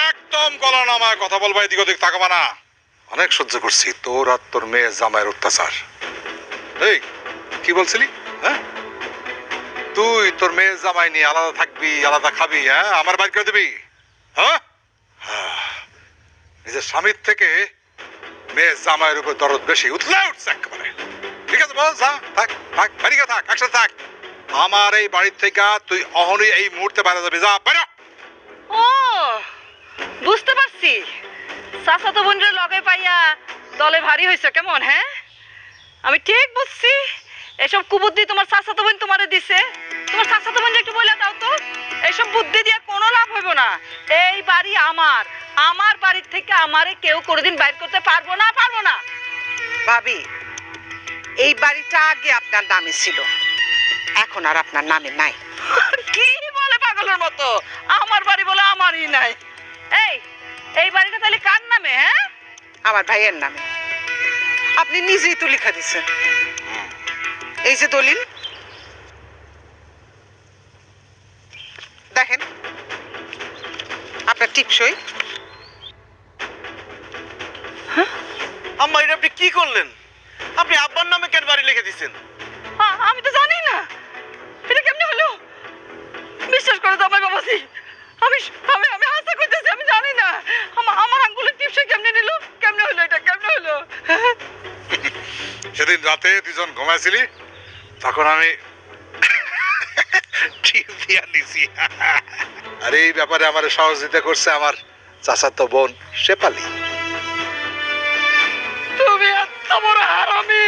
একদম গলা নামায় কথা বলবা, এদিক ওদিক তাকাবা না। অনেক সহ্য করছি তোর আর তোর মেয়ে জামাইয়ের অত্যাচার। এই কি বলছিলি? হ্যাঁ, তুই তোর মেয়ে জামাই নিয়ে আলাদা থাকবি, আলাদা খাবি, হ্যাঁ আমার বাইর করে দিবি? হ্যাঁ, নিজের স্বামীর থেকে মেয়ে জামাইয়ের উপর দরদ বেশি উঠলে উঠছে একেবারে। ঠিক আছে বল, যা থাক থাক, বাড়ি থাক, একসাথে থাক। আমার এই বাড়ির থেকে তুই অহনই এই মুহূর্তে বাইরে যাবি, যা বাইরে। ও বুঝতে পারছি, চাচাতো বোনের লগে পাইয়া দলে ভারী হয়েছে কেমন? হ্যাঁ, আমি ঠিক বুঝছি। এসব কুবুদ্ধি তোমার চাচাতো বোন তোমারে দিছে। তোমার চাচাতো বোন একটু বলে দাও তো, এইসব বুদ্ধি দিয়ে কোনো লাভ হইব না। এই বাড়ি আমার, আমার বাড়ির থেকে আমারে কেউ কোনোদিন বাইর করতে পারবো না, পারবো না। ভাবি, এই বাড়িটা আগে আপনার নামে ছিল, এখন আর আপনার নামে নাই। কি বলে পাগলের মতো? আমার বাড়ি বলে আমারই নাই। এই এই বাড়িটা তাহলে কার নামে? হ্যাঁ, আমার ভাইয়ের নামে। আপনি নিজেই তো লিখা দিচ্ছেন, এই যে দলিল দেখেন, আপনার টিপসই। আম্মা, এটা আপনি কি করলেন? আপনি আব্বার নামে কেন বাড়ি লিখে দিচ্ছেন? আমি তো জানি না এটা কেমনে হলো। বিশ্বাস করে জামাই বাবাজি, আমি আমি আমি হাসা করতেছি, আমি জানি না আমার আঙ্গুলের টিপসে কেমনে নিল, কেমনে হলো, এটা কেমনে হলো? সেদিন রাতে দুজন ঘুমাইছিলি, তখন আমি টিপ দিয়া নিছি। আর এই ব্যাপারে আমার সহযোগিতা করছে আমার চাচাতো বোন শেফালি। তুমি এত বড় হারামি!